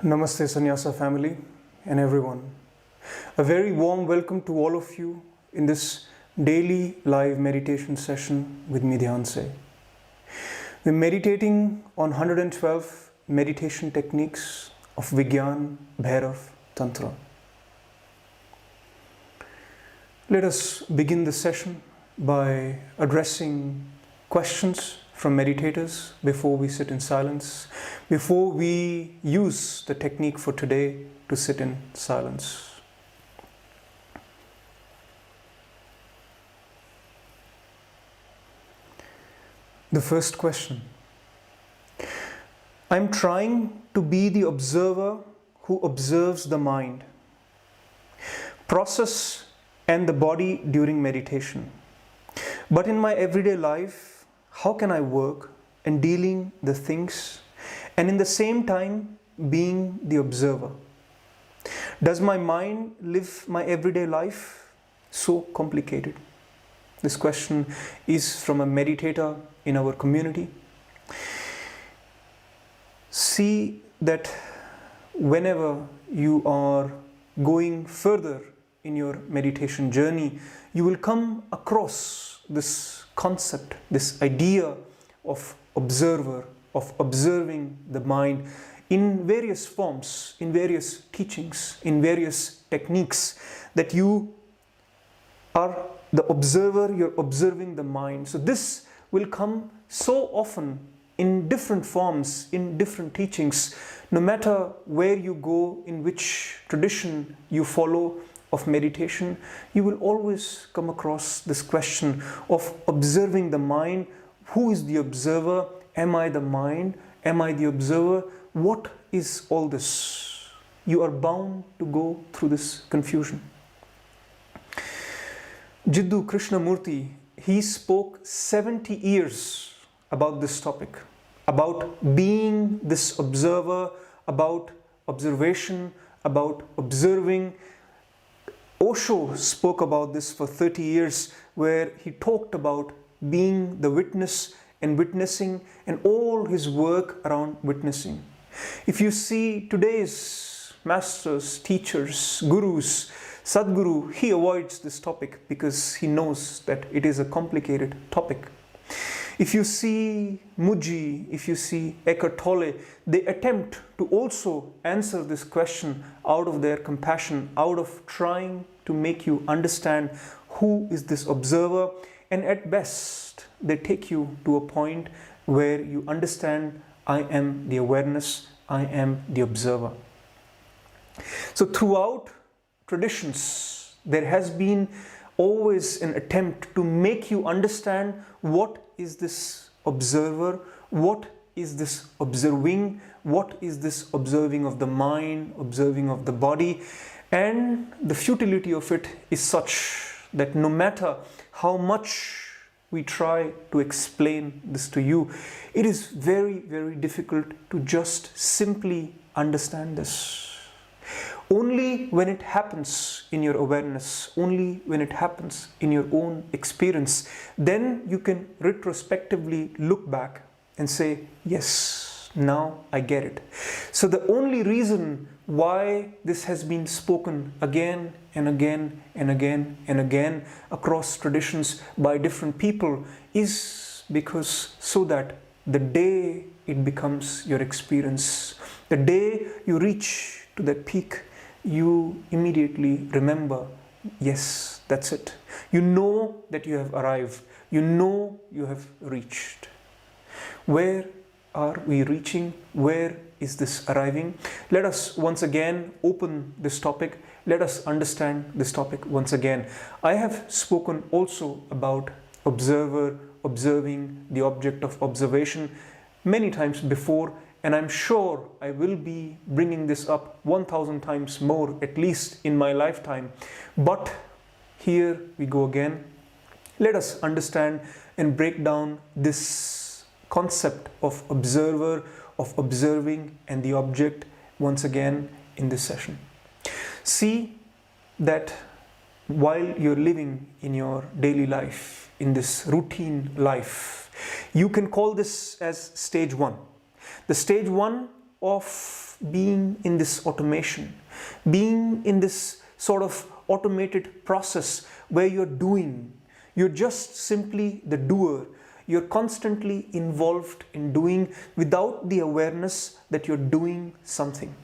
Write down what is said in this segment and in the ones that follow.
Namaste Sannyasa family and everyone. A very warm welcome to all of you in this daily live meditation session with me, Dhyanse. We're meditating on 112 meditation techniques of Vigyan Bhairav Tantra. Let us begin the session by addressing questions from meditators before we sit in silence, before we use the technique for today to sit in silence. The first question. I'm trying to be the observer who observes the mind, process and the body during meditation. But in my everyday life, how can I work in dealing the things and in the same time being the observer? Does my mind live my everyday life so complicated? This question is from a meditator in our community. See that whenever you are going further in your meditation journey, you will come across this concept, this idea of observer, of observing the mind in various forms, in various teachings, in various techniques, that you are the observer, you're observing the mind. So this will come so often in different forms, in different teachings, no matter where you go, in which tradition you follow of meditation, you will always come across this question of observing the mind. Who is the observer? Am I the mind? Am I the observer? What is all this? You are bound to go through this confusion. Jiddu Krishnamurti, he spoke 70 years about this topic, about being this observer, about observation, about observing. Osho spoke about this for 30 years, where he talked about being the witness and witnessing, and all his work around witnessing. If you see today's masters, teachers, gurus, Sadhguru, he avoids this topic because he knows that it is a complicated topic. If you see Muji, if you see Eckhart Tolle, they attempt to also answer this question out of their compassion, out of trying to make you understand who is this observer, and at best they take you to a point where you understand, I am the awareness, I am the observer. So throughout traditions, there has been always an attempt to make you understand what is this observer, what is this observing, what is this observing of the mind, observing of the body. And the futility of it is such that no matter how much we try to explain this to you, it is very, very difficult to just simply understand this. Only when it happens in your awareness, only when it happens in your own experience, then you can retrospectively look back and say, yes, now I get it. So the only reason why this has been spoken again and again and again and again across traditions by different people is because so that the day it becomes your experience, the day you reach to that peak, you immediately remember, yes, that's it. You know that you have arrived. You know you have reached. Where are we reaching? Where is this arriving? Let us once again open this topic. Let us understand this topic once again. I have spoken also about observer, observing, the object of observation many times before, and I'm sure I will be bringing this up 1,000 times more, at least in my lifetime. But here we go again. Let us understand and break down this concept of observer, of observing, and the object once again in this session. See that while you're living in your daily life, in this routine life, you can call this as stage one. The stage one of being in this automation, being in this sort of automated process where you're doing, you're just simply the doer. You're constantly involved in doing without the awareness that you're doing something.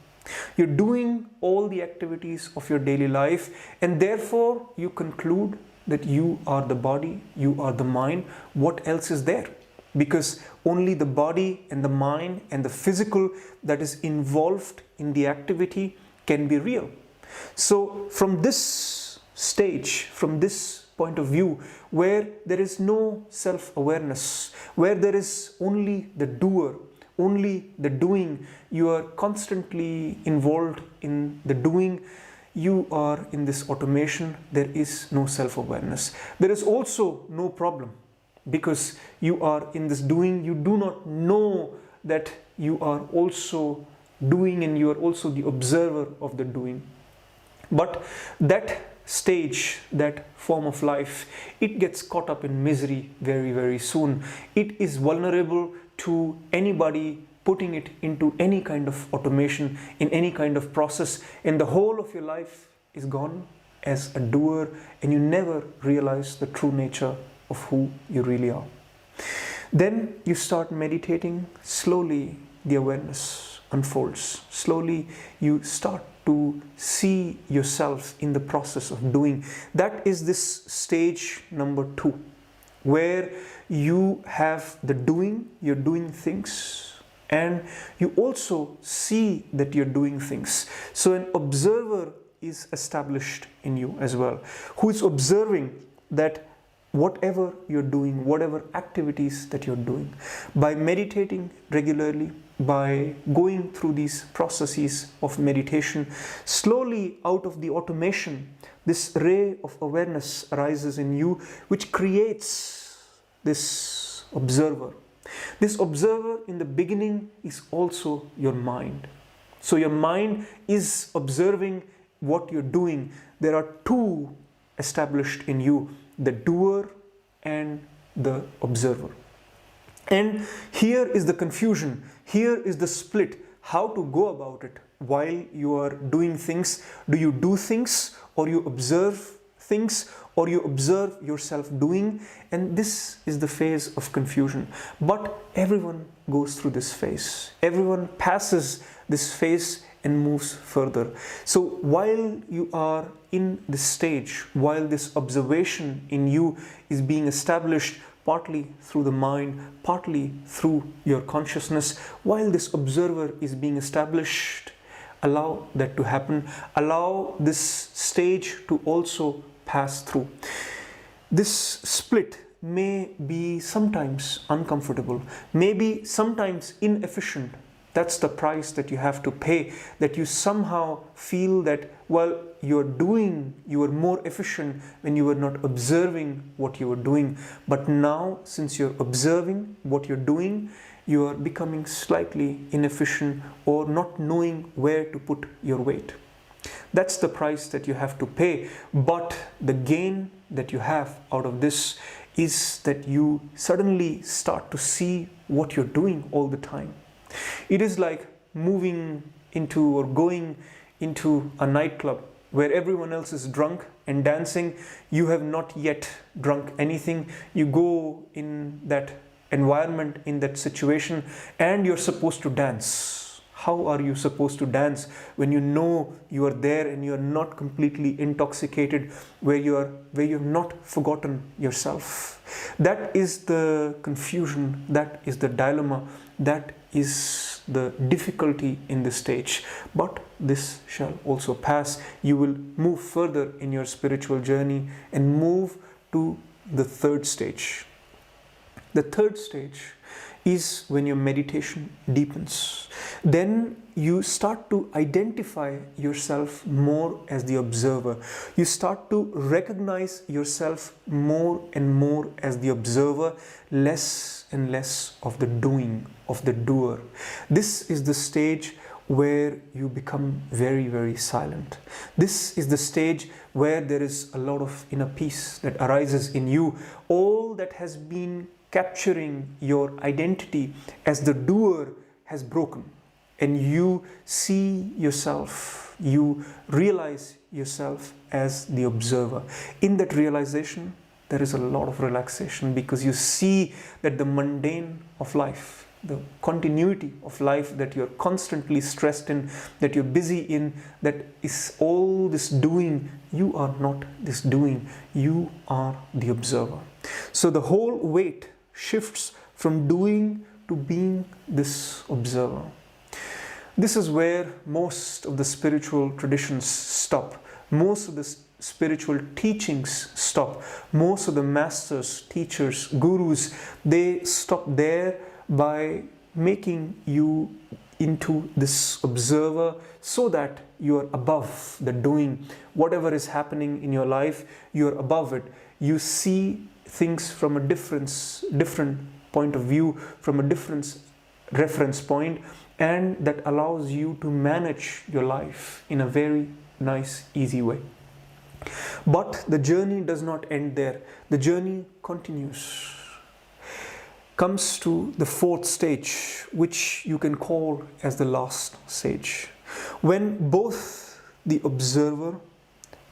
You're doing all the activities of your daily life, and therefore you conclude that you are the body, you are the mind. What else is there? Because only the body and the mind and the physical that is involved in the activity can be real. So from this stage, from this point of view, where there is no self-awareness, where there is only the doer, only the doing, you are constantly involved in the doing, you are in this automation, there is no self-awareness. There is also no problem, because you are in this doing, you do not know that you are also doing and you are also the observer of the doing. But that stage, that form of life, it gets caught up in misery very, very soon. It is vulnerable to anybody putting it into any kind of automation, in any kind of process, and the whole of your life is gone as a doer, and you never realize the true nature of who you really are. Then you start meditating. Slowly the awareness unfolds. Slowly you start to see yourself in the process of doing. That is this stage number 2, where you have the doing, you're doing things, and you also see that you're doing things. So an observer is established in you as well, who is observing that whatever you're doing, whatever activities that you're doing, by meditating regularly, by going through these processes of meditation, slowly out of the automation, this ray of awareness arises in you, which creates this observer. This observer in the beginning is also your mind. So your mind is observing what you're doing. There are two established in you, the doer and the observer. And here is the confusion, here is the split, how to go about it while you are doing things. Do you do things, or you observe things, or you observe yourself doing? And this is the phase of confusion. But everyone goes through this phase. Everyone passes this phase and moves further. So while you are in this stage, while this observation in you is being established, partly through the mind, partly through your consciousness, while this observer is being established, allow that to happen. Allow this stage to also pass through. This split may be sometimes uncomfortable, may be sometimes inefficient. That's the price that you have to pay, that you somehow feel that, well, you were more efficient when you were not observing what you were doing. But now, since you're observing what you're doing, you are becoming slightly inefficient or not knowing where to put your weight. That's the price that you have to pay. But the gain that you have out of this is that you suddenly start to see what you're doing all the time. It is like moving into or going into a nightclub where everyone else is drunk and dancing. You have not yet drunk anything. You go in that environment, in that situation, and you're supposed to dance. How are you supposed to dance when you know you are there and you are not completely intoxicated, where you have not forgotten yourself? That is the confusion, that is the dilemma, that is the difficulty in this stage. But this shall also pass. You will move further in your spiritual journey and move to the third stage. The third stage is when your meditation deepens. Then you start to identify yourself more as the observer. You start to recognize yourself more and more as the observer, less and less of the doing, of the doer. This is the stage where you become very, very silent. This is the stage where there is a lot of inner peace that arises in you. All that has been capturing your identity as the doer has broken. and you see yourself, you realize yourself as the observer. In that realization, there is a lot of relaxation, because you see that the mundane of life, the continuity of life that you're constantly stressed in, that you're busy in, that is all this doing. You are not this doing, you are the observer. So the whole weight shifts from doing to being this observer. This is where most of the spiritual traditions stop. Most of the spiritual teachings stop. Most of the masters, teachers, gurus, they stop there by making you into this observer, so that you are above the doing. Whatever is happening in your life, you are above it. You see things from a different point of view, from a different reference point, and that allows you to manage your life in a very nice, easy way. But the journey does not end there. The journey continues. Comes to the fourth stage, which you can call as the last stage. When both the observer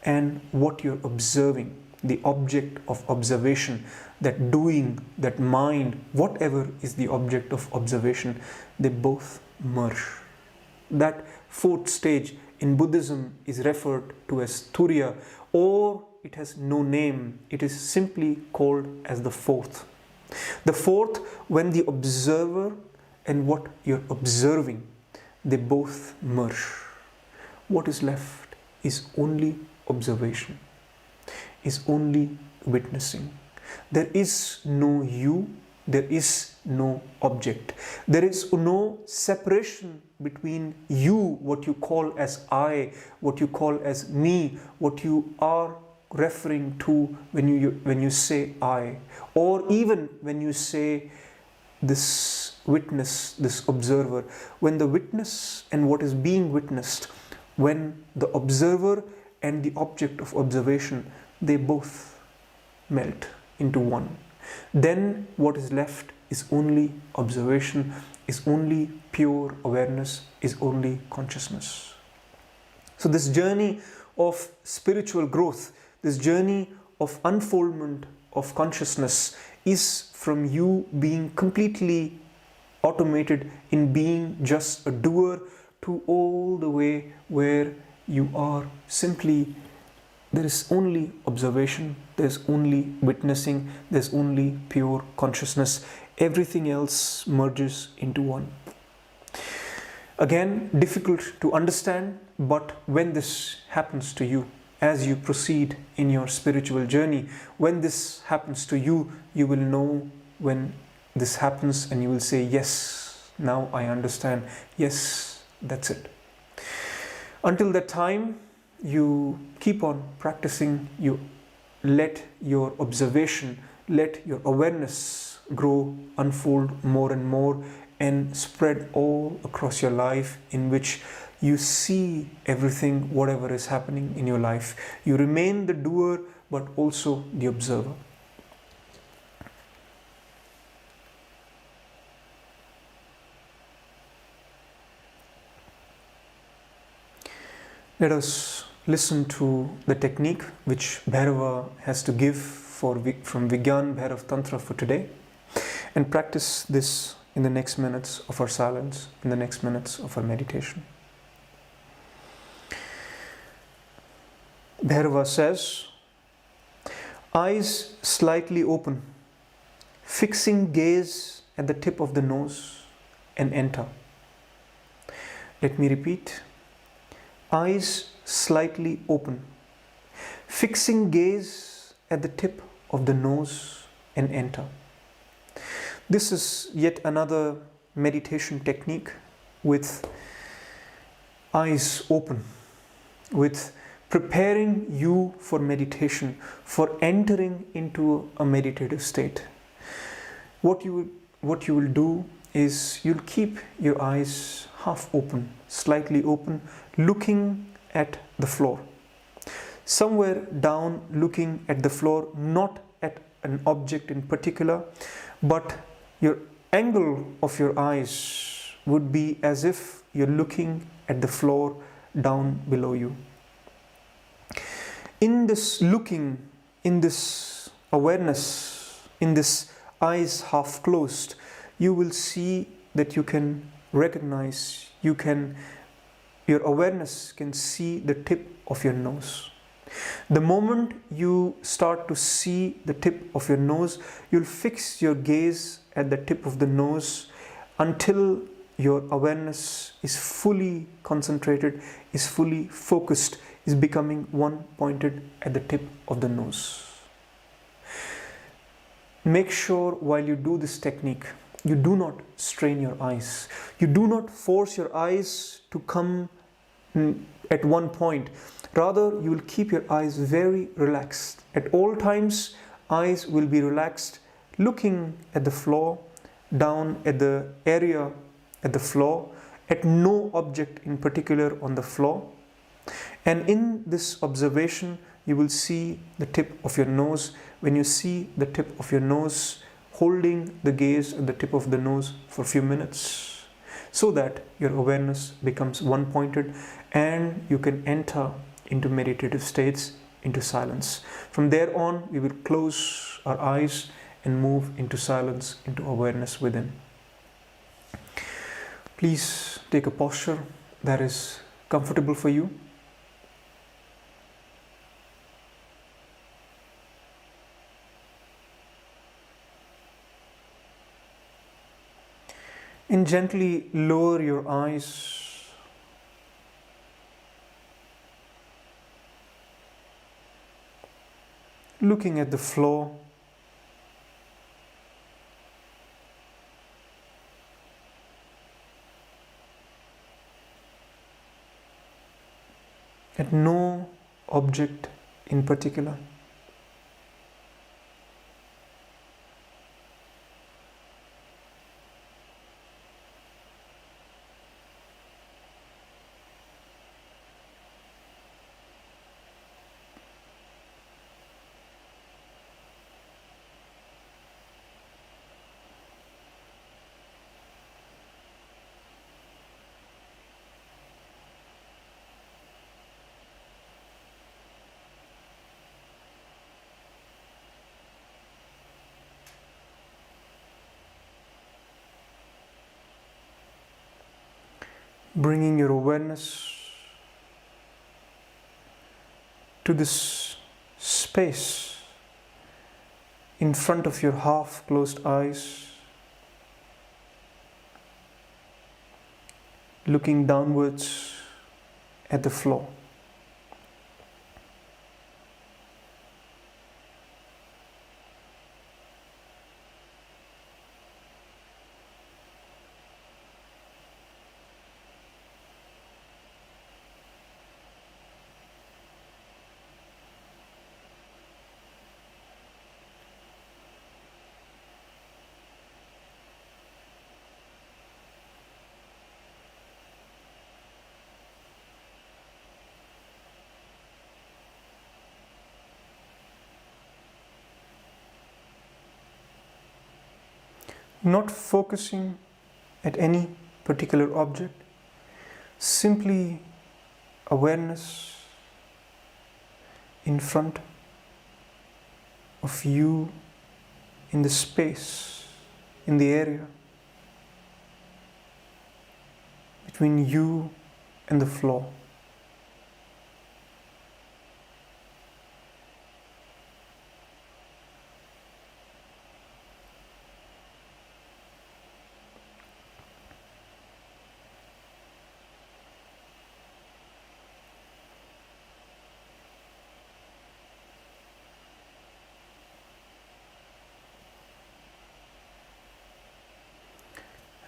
and what you're observing, the object of observation, that doing, that mind, whatever is the object of observation, they both merge. That fourth stage in Buddhism is referred to as Turiya, or it has no name. It is simply called as the fourth. The fourth, when the observer and what you're observing, they both merge. What is left is only observation, is only witnessing. There is no you, there is no object. There is no separation between you, what you call as I, what you call as me, what you are referring to when you say I, or even when you say this witness, this observer. When the witness and what is being witnessed, when the observer and the object of observation, they both melt into one, then what is left is only observation, is only pure awareness, is only consciousness. So this journey of spiritual growth, this journey of unfoldment of consciousness, is from you being completely automated in being just a doer, to all the way where you are simply, there is only observation, there's only witnessing, there's only pure consciousness. Everything else merges into one. Again, difficult to understand, but when this happens to you, as you proceed in your spiritual journey, when this happens to you, you will know when this happens, and you will say, yes, now I understand, yes, that's it. Until that time, you keep on practicing, you let your observation, let your awareness grow, unfold more and more, and spread all across your life, in which you see everything, whatever is happening in your life. You remain the doer, but also the observer. Let us listen to the technique which Bhairava has to give from Vigyan Bhairav Tantra for today, and practice this in the next minutes of our silence, in the next minutes of our meditation. Bhairava says, eyes slightly open, fixing gaze at the tip of the nose, and enter. Let me repeat. Eyes slightly open, fixing gaze at the tip of the nose, and enter. This is yet another meditation technique with eyes open, with preparing you for meditation, for entering into a meditative state. What you will do is you'll keep your eyes half open, slightly open, looking at the floor. Somewhere down, looking at the floor, not at an object in particular, but your angle of your eyes would be as if you're looking at the floor down below you. In this looking, in this awareness, in this eyes half closed, you will see that you can recognize, your awareness can see the tip of your nose. The moment you start to see the tip of your nose, you'll fix your gaze at the tip of the nose until your awareness is fully concentrated, is fully focused, is becoming one pointed at the tip of the nose. Make sure while you do this technique, you do not strain your eyes. You do not force your eyes to come at one point. Rather, you will keep your eyes very relaxed. At all times, eyes will be relaxed, looking at the floor, down at the area at the floor, at no object in particular on the floor. And in this observation, you will see the tip of your nose. When you see the tip of your nose, holding the gaze at the tip of the nose for a few minutes, so that your awareness becomes one-pointed and you can enter into meditative states, into silence. From there on, we will close our eyes and move into silence, into awareness within. Please take a posture that is comfortable for you. And gently lower your eyes, looking at the floor. At no object in particular. Bringing your awareness to this space in front of your half-closed eyes, looking downwards at the floor. Not focusing at any particular object, simply awareness in front of you, in the space, in the area between you and the floor.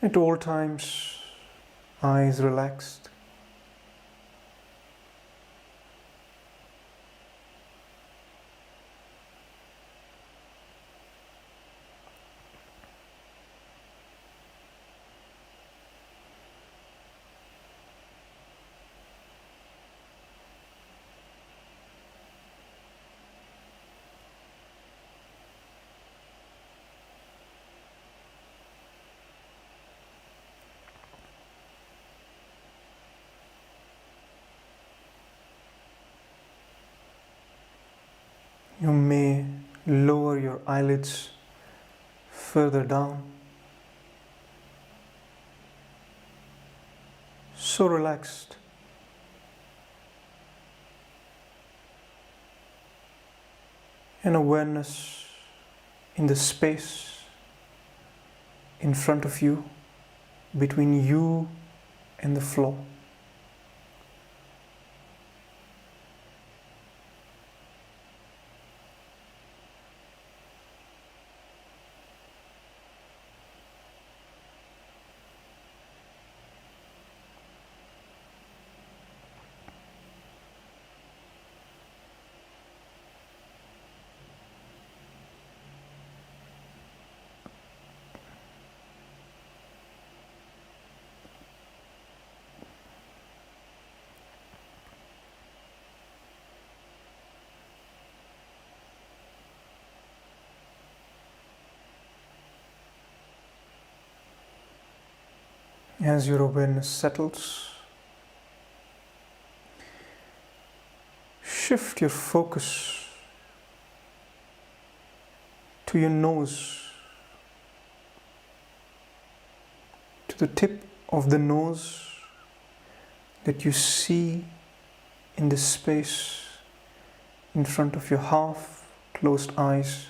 At all times, eyes relaxed. You may lower your eyelids further down. So relaxed. And awareness in the space in front of you, between you and the floor. As your awareness settles, shift your focus to your nose, to the tip of the nose that you see in the space in front of your half closed eyes.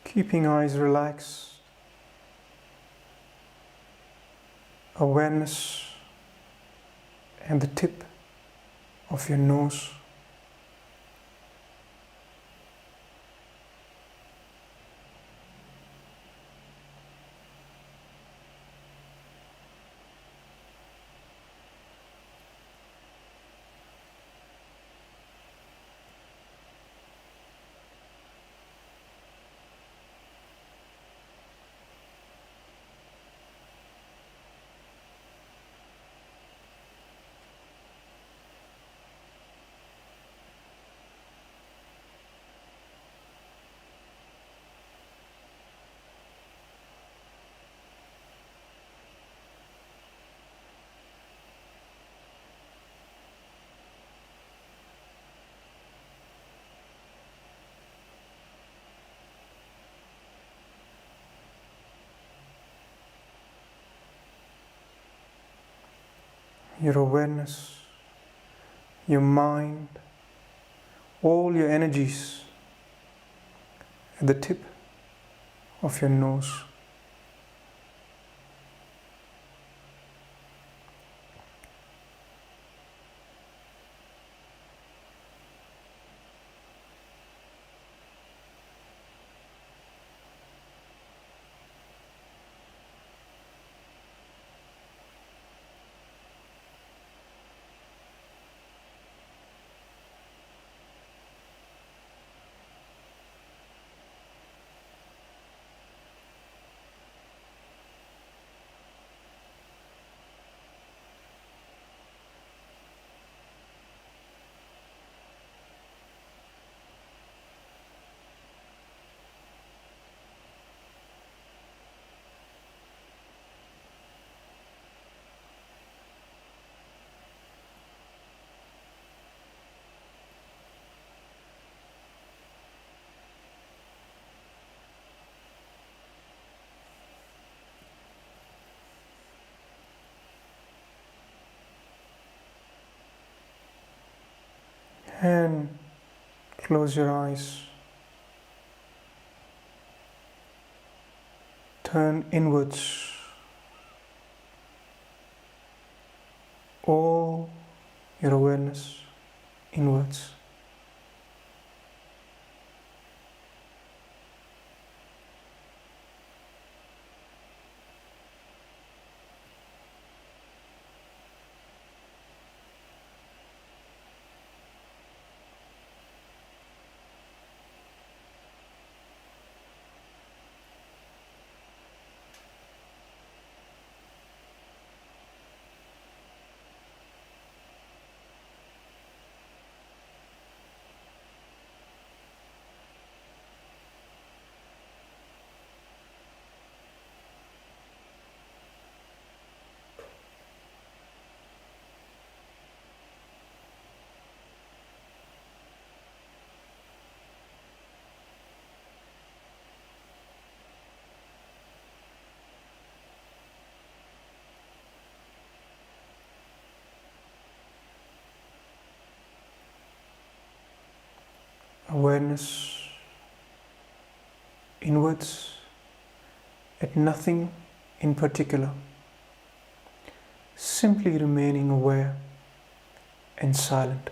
Keeping eyes relaxed, awareness at the tip of your nose. Your awareness, your mind, all your energies at the tip of your nose. And close your eyes. turn inwards. All your awareness inwards. Awareness inwards at nothing in particular, simply remaining aware and silent.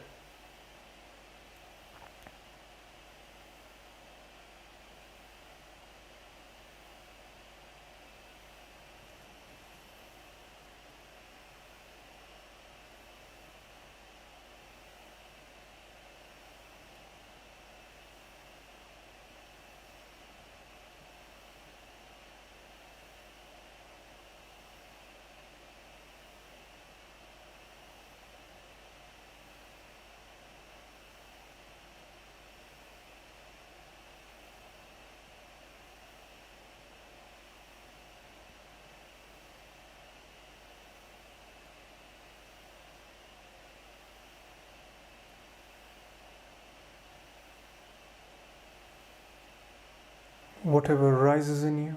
Whatever arises in you,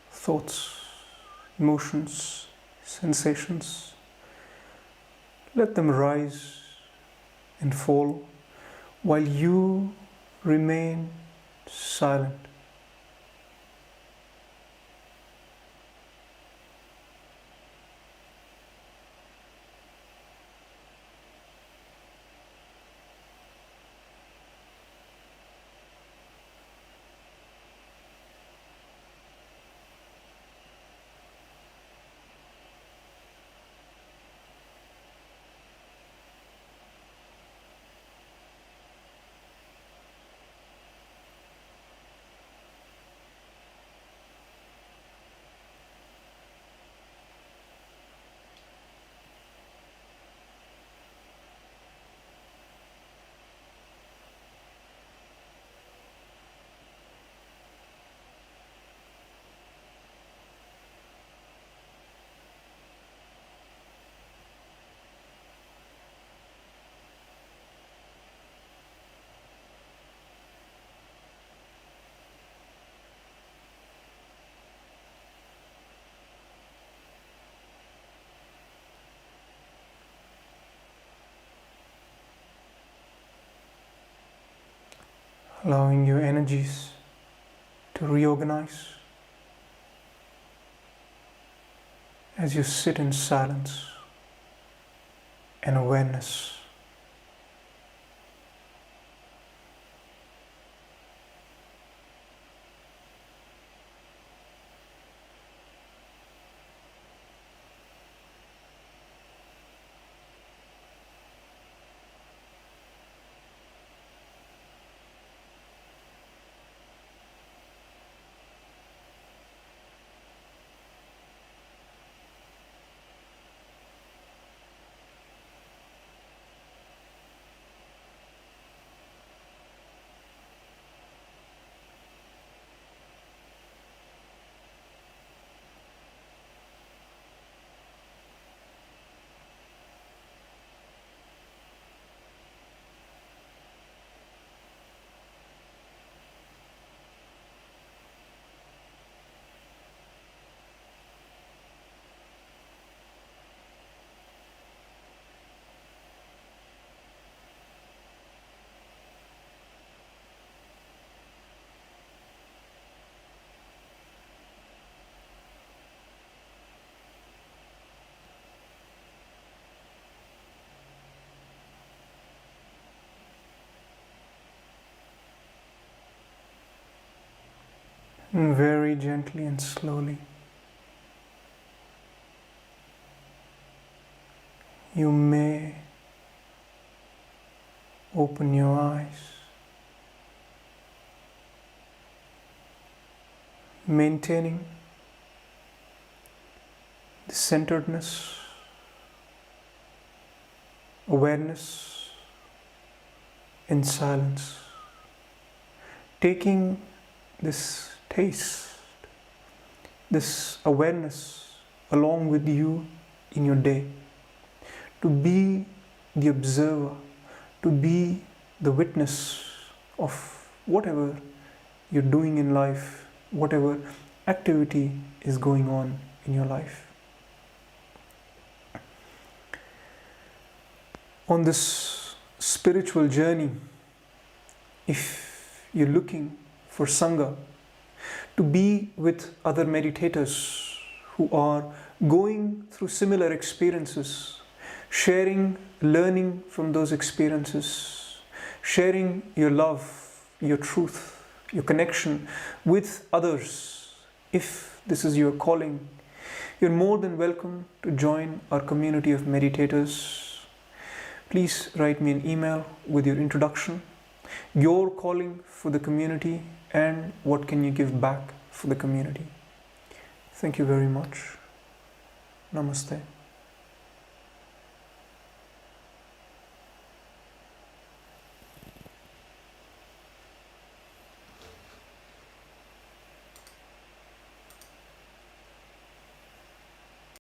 thoughts, emotions, sensations, let them rise and fall while you remain silent. Allowing your energies to reorganize as you sit in silence and awareness. And very gently and slowly, you may open your eyes, maintaining the centeredness, awareness in silence, taking this taste, this awareness along with you in your day, to be the observer, to be the witness of whatever you're doing in life, whatever activity is going on in your life. On this spiritual journey, if you're looking for Sangha, to be with other meditators who are going through similar experiences, sharing, learning from those experiences, sharing your love, your truth, your connection with others. If this is your calling, you're more than welcome to join our community of meditators. Please write me an email with your introduction, your calling for the community, and what can you give back for the community. Thank you very much. Namaste.